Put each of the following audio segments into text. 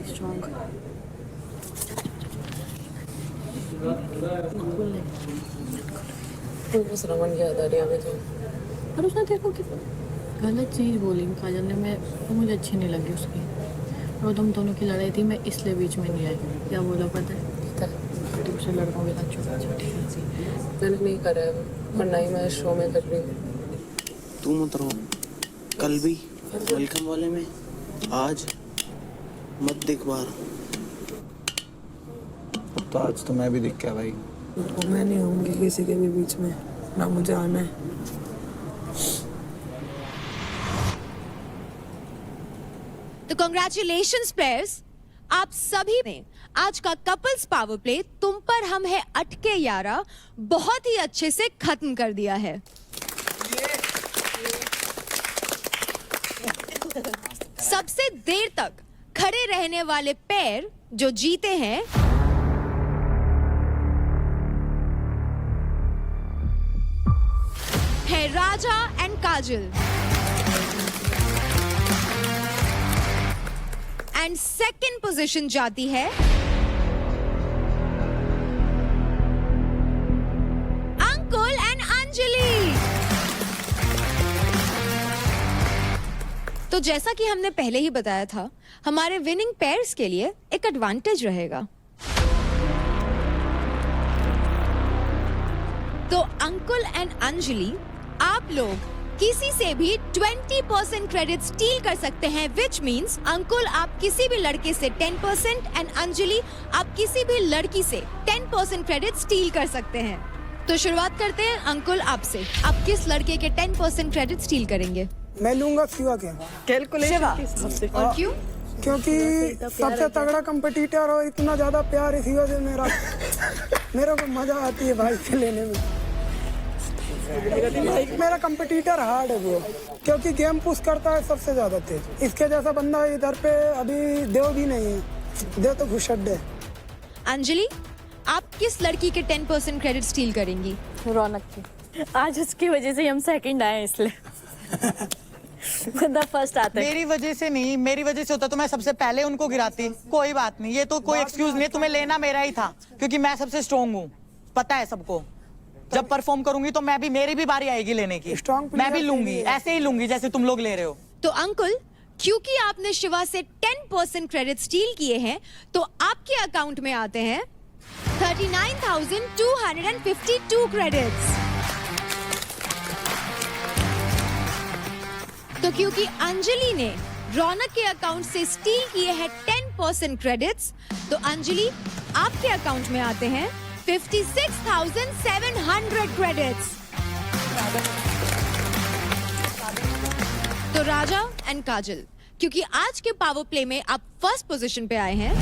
Strong. बस रमन की याद आ रही है अभी तो। और उसने देखो कि गलत चीज़ बोली काजल ने, मैं वो मुझे अच्छी नहीं लगी उसकी। और तुम दोनों की लड़ाई थी, मैं इसलिए बीच में नहीं आई। क्या बोला पता है? दूसरे लड़कों के साथ छोटा छोटी मैंने नहीं करा है और ना ही मैं शो में कर रही हूँ। तू मत रो, कल भी वेलकम वाले में, आज मत देख बाहर। तो आज तो मैं भी दिख गया भाई। तो मैं नहीं आऊँगी किसी के भी बीच में, ना मुझे आना है। तो कांग्रेचुलेशंस प्लेयर्स, आप सभी ने आज का कपल्स पावर प्ले तुम पर हम है अटके यारा बहुत ही अच्छे से खत्म कर दिया है। सबसे देर तक खड़े रहने वाले पेयर जो जीते हैं है Raja and Kajal. And second position जाती है अंकुल एंड अंजलि। तो जैसा कि हमने पहले ही बताया था, हमारे विनिंग पेयर्स के लिए एक एडवांटेज रहेगा। तो अंकुल एंड अंजलि, आप लोग किसी से भी 20% क्रेडिट स्टील कर सकते हैं, विच मीन्स अंकुल आप किसी भी लड़के से 10% एंड अंजलि आप किसी भी लड़की से 10% क्रेडिट स्टील कर सकते हैं। तो शुरुआत करते हैं अंकुल आपसे, आप किस लड़के के 10% क्रेडिट स्टील करेंगे? मैं लूंगा शिवा के। कैलकुलेशन और क्यों? क्योंकि सबसे तगड़ा कंपटीटर और इतना ज्यादा प्यार इसी वजह से मेरे को मजा आती है भाई के लेने में। मेरा कंपटीटर हार्ड है वो, क्योंकि गेम पुश करता है सबसे ज्यादा तेज। इसके जैसा बंदा इधर पे अभी देव भी नहीं है, देव तो घुसड्डे है। अंजलि, आप किस लड़की के 10% क्रेडिट स्टील करेंगी? रौनक की। आज उसकी वजह से हम सेकंड आए इसलिए। बंदा फर्स्ट आता है। मेरी वजह से नहीं, मेरी वजह से होता तो मैं सबसे पहले उनको गिराती। कोई बात नहीं, ये तो कोई एक्सक्यूज नहीं, तुम्हें लेना मेरा ही था क्योंकि मैं सबसे स्ट्रॉन्ग हूँ, पता है सबको। जब परफॉर्म करूंगी तो मैं भी, मेरी भी बारी आएगी लेने की। मैं भी लूंगी, ऐसे ही लूंगी जैसे तुम लोग ले रहे हो। तो अंकुल, क्योंकि आपने शिवा से 10% क्रेडिट स्टील किए हैं, तो आपके अकाउंट में आते हैं 39,252 क्रेडिट्स। तो क्योंकि अंजलि ने रौनक के अकाउंट से स्टील किए हैं 10% क्रेडिट्स, तो अंजलि आपके अकाउंट में आते हैं 56,700 क्रेडिट्स। तो राजा एंड काजल, क्योंकि आज के पावर प्ले में आप फर्स्ट पोजीशन पे आए हैं,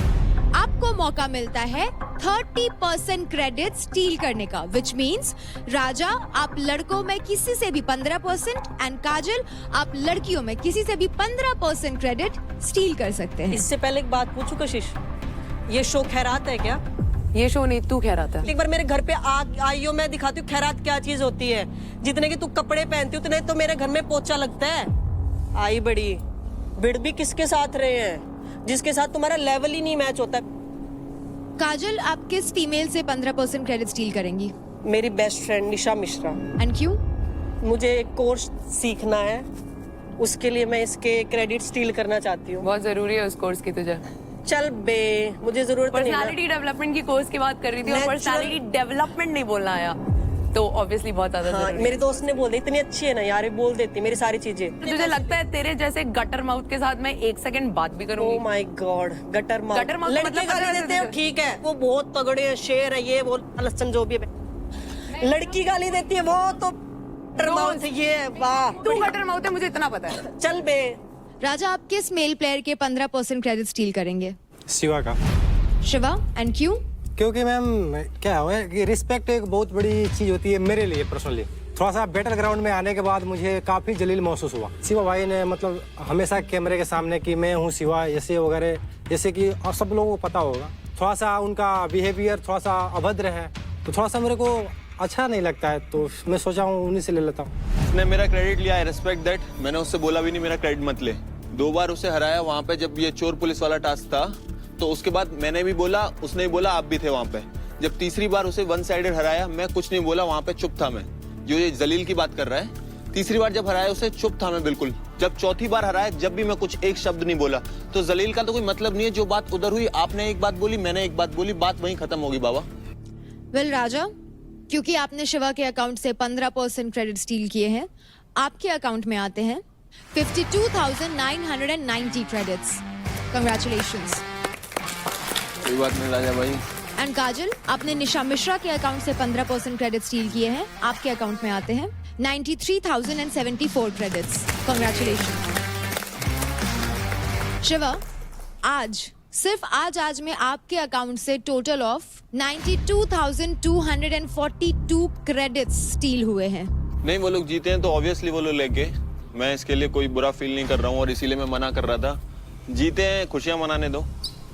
आपको मौका मिलता है 30% क्रेडिट स्टील करने का, विच मीन्स राजा आप लड़कों में किसी से भी 15% एंड काजल आप लड़कियों में किसी से भी 15% क्रेडिट स्टील कर सकते हैं। इससे पहले एक बात पूछूं कशिश, ये शो खैरात है क्या? ये शो नहीं, तू खैरात है। एक बार मेरे घर पे आइयो, मैं दिखाती हूँ खैरात क्या चीज होती है। जितने की तू कपड़े पहनती उतने तो मेरे घर में पोछा लगता है। आई बड़ी भिड़ भी किसके साथ रहे हैं जिसके साथ तुम्हारा लेवल ही नहीं मैच होता। काजल, आप किस फीमेल से 15% क्रेडिट स्टील करेंगी? मेरी best friend Nisha Mishra. And क्यों? मुझे एक कोर्स सीखना है, उसके लिए मैं इसके क्रेडिट स्टील करना चाहती हूँ। बहुत जरूरी है उस कोर्स की तुझे। चल बे, मुझे जरूरत नहीं है। पर्सनालिटी डेवलपमेंट की कोर्स की बात कर रही थी और पर्सनालिटी डेवलपमेंट नहीं बोलना आया, तो ऑब्वियसली बहुत ज्यादा जरूरी है। मेरे दोस्त ने बोल दी, इतनी अच्छी है ना यार, बोल देती मेरी सारी चीजें। तुझे लगता है तेरे जैसे गटर माउथ के साथ मैं 1 सेकंड बात भी करूंगी? Oh my God, gutter mouth. लड़के गाली देते हो ठीक है, वो बहुत तगड़े हैं, शेर है, ये वो लसन जो भी है। लड़की गाली देती है वो तो गटर माउथ, ये वाह। तू गटर माउथ है, मुझे इतना पता है। चल बे। राजा, आप किस मेल प्लेयर के 15% क्रेडिट स्टील करेंगे? शिवा का। शिवा, एंड क्यों? क्योंकि मैम क्या है कि रिस्पेक्ट एक बहुत बड़ी चीज होती है मेरे लिए पर्सनली। थोड़ा सा बेटर ग्राउंड में आने के बाद मुझे काफी जलील महसूस हुआ। शिवा भाई ने मतलब हमेशा कैमरे के सामने कि मैं हूँ शिवा ऐसे वगैरह, जैसे कि और सब लोगों को पता होगा। थोड़ा सा उनका बिहेवियर थोड़ा सा अभद्र है, तो थोड़ा सा मेरे को अच्छा नहीं लगता है, तो मैं सोचा हूँ उन्हीं से ले लेता हूँ। उसने मेरा क्रेडिट लिया, आई रिस्पेक्ट दैट। मैंने उससे बोला भी नहीं मेरा क्रेडिट मत ले। 2 बार उसे हराया वहाँ पे जब ये चोर पुलिस वाला टास्क था, तो उसके बाद मैंने भी बोला, उसने भी बोला, आप भी थे वहां पे। जब तीसरी बार उसे वन साइडेड हराया, मैं कुछ नहीं बोला, वहां पे चुप था मैं। जो ये जलील की बात कर रहा है, तीसरी बार जब हराया उसे, चुप था मैं बिल्कुल। जब चौथी बार हराया, जब भी मैं कुछ एक शब्द नहीं बोला। तो जलील का तो कोई मतलब नहीं है। जो बात उधर हुई, आपने एक बात बोली, मैंने एक बात बोली, बात वहीं खत्म होगी बाबा। वेल राजा, क्योंकि आपने शिवा के अकाउंट से 15% क्रेडिट स्टील किए हैं, आपके अकाउंट में आते हैं 52,990 क्रेडिट्स। कंग्रेचुलेशंस। कोई बात नहीं राजा भाई। एंड काजल, आपने निशा मिश्रा के अकाउंट से 15% क्रेडिट स्टील किए हैं, आपके अकाउंट में आते हैं 93,074 क्रेडिट्स। कंग्रेचुलेशंस। शिवा, आज सिर्फ आज में आपके अकाउंट से टोटल ऑफ 92,242 क्रेडिट्स स्टील हुए हैं। नहीं, वो लोग जीते हैं तो ऑब्वियसली वो लोग लेके, मैं इसके लिए कोई बुरा फील नहीं कर रहा हूँ और इसीलिए मैं मना कर रहा था। जीते हैं, खुशियां मनाने दो।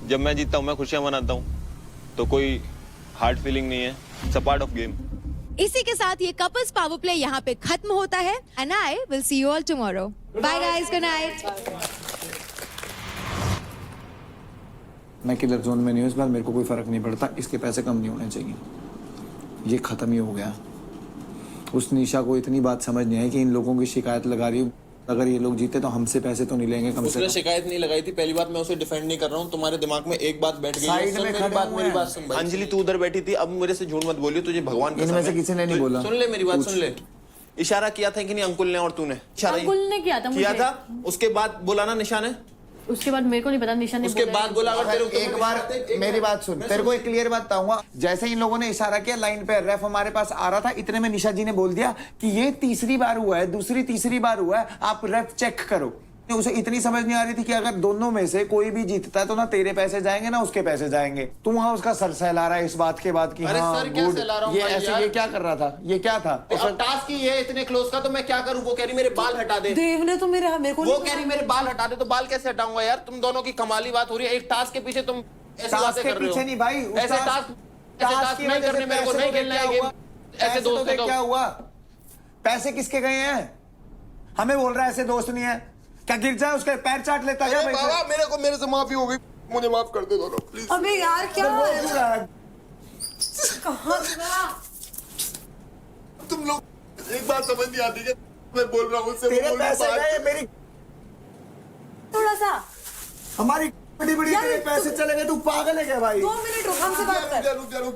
जब मैं जीतता हूँ मैं खुशियां मनाता हूँ, तो कोई हार्ड फीलिंग नहीं है। It's a part of game. इसी के साथ ये कपल्स पावर प्ले यहाँ पे खत्म होता है and I will see you all tomorrow. Bye guys, good night. मैं किलर जोन में नहीं हूँ इस बार, मेरे को कोई फर्क नहीं पड़ता। इसके पैसे कम नहीं होने चाहिए, ये खत्म ही हो गया। उस निशा को इतनी बात समझ नहीं आई कि इन लोगों की शिकायत लगा रही हूँ। अगर ये लोग जीते तो हमसे पैसे तो नहीं लेंगे कम से उसने कम। शिकायत नहीं लगाई थी। पहली बात, मैं उसे डिफेंड नहीं कर रहा हूँ। तुम्हारे दिमाग में एक बात बैठ गई है। साइड सुन में मेरी खड़े बात, हुए मेरी हैं। बात सुन भाई। अंजलि तू उधर बैठी थी, अब मेरे से झूठ मत बोलियो, तुझे भगवान की इनमें कसम से है। किसी ने नहीं बोला। सुन ले मेरी बात, सुन ले। इशारा किया था कि नहीं अंकुल ने और तूने? इशारा अंकुल ने किया था किया मुझे। था, उसके बाद बोला ना निशा ने? उसके बाद मेरे को नहीं पता, निशा ने उसके बाद बोला। अगर तेरे को एक बार मेरी बात सुन, तेरे को एक क्लियर बात बताऊंगा। जैसे इन लोगों ने इशारा किया, लाइन पे रेफ हमारे पास आ रहा था, इतने में निशा जी ने बोल दिया कि ये तीसरी बार हुआ है, दूसरी तीसरी बार हुआ है, आप रेफ चेक करो। उसे इतनी समझ नहीं आ रही थी कि अगर दोनों में से कोई भी जीतता है तो ना तेरे पैसे जाएंगे ना उसके पैसे जाएंगे। तू वहां उसका सर सहला रहा है इस बात के बाद कि अरे हाँ, सर, क्या good। सहला रहा हूं ये भाई ऐसे यार? ये क्या कर रहा था, ये क्या था? अब टास्क ही है इतने क्लोज का, तो मैं क्या करूं? वो कह रही मेरे बाल हटा दे। देव ने तो मेरे को वो कह रही मेरे बाल हटा दे, तो बाल कैसे हटाऊंगा यार? तुम दोनों की कमाली बात हो रही है। एक टास्क के पीछे तुम ऐसी टास्क बातें के कर रहे हो। पीछे नहीं भाई, उस ऐसे टास्क टास्क नहीं करने, मेरे को नहीं खेलना है गेम। ऐसे दोस्त तो क्या हुआ? पैसे किसके गए हैं? हमें बोल रहा है ऐसे दोस्त नहीं है। क्या गिर जाए उसके पैर चाट लेता है? बाबा, मेरे से माफी हो गई, मुझे माफ कर दे दोनों प्लीज। अबे यार क्या कहाँ तुम लोग एक बात समझ नहीं आती कि मैं बोल रहा हूँ उससे। तेरे पैसे गए, मेरी थोड़ा सा हमारी बड़ी बड़ी तेरे पैसे चले गए। तू पागल है क्या भाई? 2 मिनट रुक, हमसे बात कर। रुक जाओ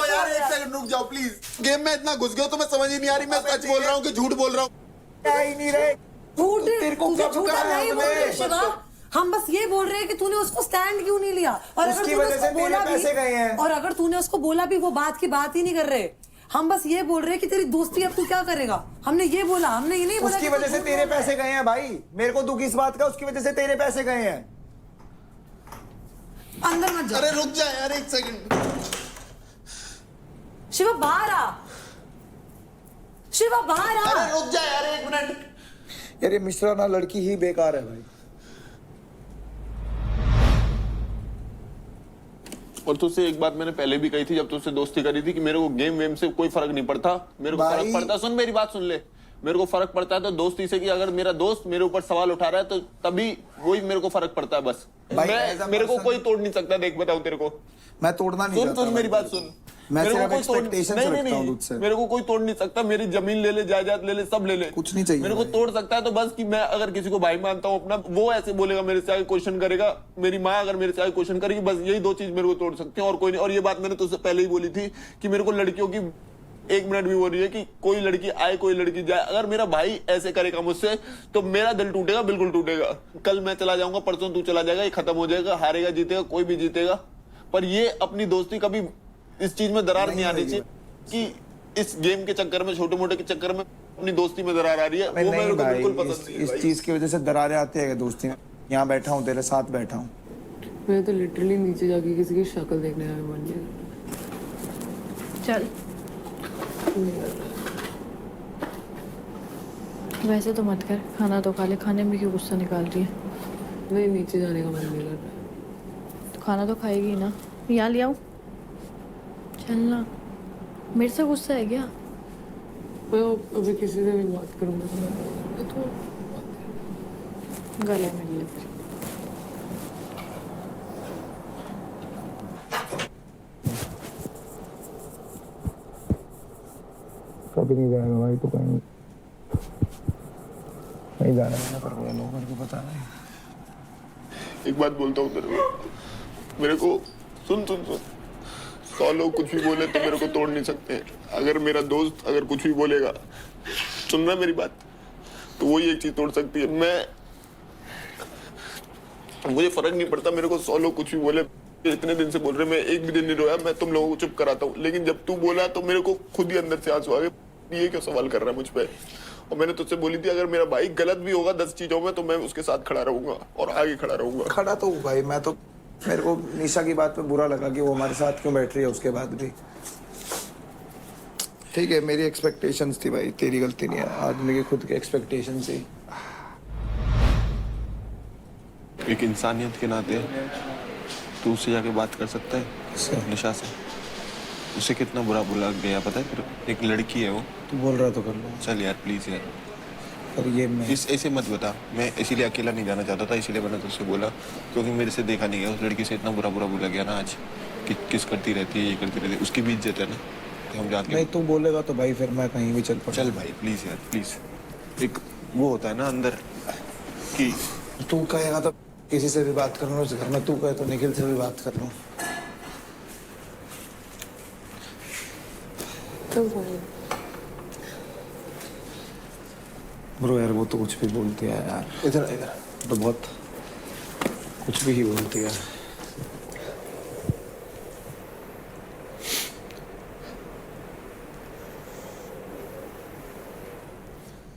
यार, एक सेकंड रुक जाओ प्लीज। गेम में इतना घुस गया तो मैं समझ ही नहीं आ रही, मैं सच बोल रहा हूँ कि झूठ बोल रहा हूँ। क्या ही नहीं रहे। झूठ तेरे को तुझे कब झूठा कहा नहीं बोल रहे हमने? शिवा, हम बस ये बोल रहे हैं कि तूने उसको स्टैंड क्यों नहीं लिया। और अगर उसकी तूने वजह से उसको बोला तेरे पैसे गए हैं। भी, और अगर तूने उसको बोला भी, वो बात की बात ही नहीं कर रहे। हम बस ये बोल रहे हैं कि तेरी दोस्ती अब तू क्या करेगा। हमने ये बोला, हमने ये नहीं बोला उसकी कि वजह तू से झूठ तेरे बोल रहा है। पैसे गए हैं भाई। मेरे को दुख इस बात का, उसकी वजह से तेरे पैसे गए हैं। अंदर मत जा। अरे रुक जा यार एक सेकंड। शिवा बाहर आ, शिवा बाहर आ। अरे रुक जा यार एक मिनट। यार ये मिश्रा ना लड़की ही बेकार है भाई। और तुझसे एक बात मैंने पहले भी कही थी जब तुझसे दोस्ती करी थी कि मेरे को गेम वेम से कोई फर्क नहीं पड़ता। मेरे को फर्क पड़ता, सुन मेरी बात सुन ले, मेरे को फर्क पड़ता है तो दोस्ती से कि अगर मेरा दोस्त मेरे ऊपर सवाल उठा रहा है तो तभी वही मेरे को फर्क पड़ता है बस। मेरे को कोई तोड़ नहीं सकता। देख बताऊं तेरे को, मैं तोड़ना नहीं चाहता। सुन मेरी बात सुन। मैं मेरे को सिर्फ कोई एक्सपेक्टेशंस रखता हूं तुझसे। मेरे को कोई तोड़ नहीं सकता। मेरी जमीन ले ले, जायदाद ले ले, सब ले ले, कुछ नहीं चाहिए मेरे को भाई। तोड़ सकता है तो बस कि मैं अगर किसी को भाई मानता हूँ अपना, वो ऐसे बोलेगा मेरे से आगे क्वेश्चन करेगा, मेरी माँ अगर मेरे से आगे क्वेश्चन करेगी, बस यही 2 चीज मेरे को तोड़ सकते हैं और कोई नहीं। और ये बात मैंने तुझसे पहले ही बोली थी कि मेरे को लड़कियों की 1 मिनट भी हो रही है कि कोई लड़की आए कोई लड़की जाए, अगर मेरा भाई ऐसे करेगा मुझसे तो मेरा दिल टूटेगा, बिल्कुल टूटेगा। कल मैं चला जाऊंगा, परसों तू चला जाएगा, ये खत्म हो जाएगा। हारेगा जीतेगा, कोई भी जीतेगा, पर ये अपनी दोस्ती कभी इस चीज में दरार नहीं आनी चाहिए कि इस गेम के चक्कर में, छोटे मोटे के चक्कर में अपनी दोस्ती में दरार आ रही है। वो मेरे को बिल्कुल पसंद नहीं है। इस चीज की वजह से दरारें आती है दोस्ती में। यहाँ बैठा हूँ, तेरे साथ बैठा हूँ। मैं तो लिटरली नीचे जाके किसी की शक्ल देखने का मन नहीं। चल वैसे तो मत कर, खाना तो खा ले। खाने में क्यों गुस्सा निकाल रही है? नहीं, नीचे जाने का मन नहीं कर रहा। तो खाना तो खाएगी ना, यहाँ ले आओ। चलना, मेरे से गुस्सा है क्या? मैं अभी किसी से भी बात करूंगा तो गले मिल ले फिर। भी नहीं जाएगा भाई, तो कहीं नहीं जाना है पर वो लोगों को पता नहीं। एक बात बोलता हूँ तेरे को, मेरे को सुन सुन सुन, 100 लोग कुछ भी बोले तो मेरे को तोड़ नहीं सकते। अगर मेरा दोस्त अगर कुछ भी बोलेगा, सुन रहा मेरी बात, तो वो ही एक चीज तोड़ सकती है। मुझे फर्क नहीं पड़ता, मेरे को 100 लोग कुछ भी बोले, इतने दिन से बोल रहे, मैं एक भी दिन नहीं रोया, मैं तुम लोगों को चुप कराता हूँ, लेकिन जब तू बोला तो मेरे को खुद ही अंदर से आंसू आ गए। ये क्यों सवाल कर रहा है मुझ पे? और मैंने तुझसे बोली थी अगर मेरा भाई गलत भी होगा 10 चीजों में तो मैं उसके साथ खड़ा रहूंगा और आगे खड़ा रहूंगा। खड़ा तो हूँ भाई, मैं तो, मेरे को निशा की बात पे बुरा लगा कि वो हमारे साथ क्यों बैठ रही है उसके बाद भी। ठीक है, मेरी एक्सपेक्टेशंस थी भाई, तेरी गलती नहीं है, आदमी की खुद की एक्सपेक्टेशंस थी। एक इंसानियत के नाते तू उससे जाके बात कर सकता है, निशा से? उसे कितना बुरा गया पता है? फिर एक लड़की है वो। तू बोल रहा तो कर लो। चल यार प्लीज यार, और ये मैं ऐसे मत बता। मैं इसीलिए अकेला नहीं जाना चाहता था, इसीलिए मैंने तुझसे बोला, क्योंकि मेरे से देखा नहीं गया। उस लड़की से इतना बुरा बोला गया ना आज कि किस करती रहती है, ये करती रहती है, उसकी भी इज्जत है ना। तो हम जाके नहीं, तू बोलेगा तो भाई फिर मैं कहीं भी चल पड़ा। चल भाई प्लीज यार प्लीज। एक वो होता है ना अंदर कि तू कहेगा तो किसी से भी बात कर लूँ उस घर में, तू कहे तो निखिल से भी बात कर लूँ। तो भाई ब्रो यार वो तो कुछ भी बोलती है यार, इधर इधर तो बहुत कुछ भी ही बोलती है।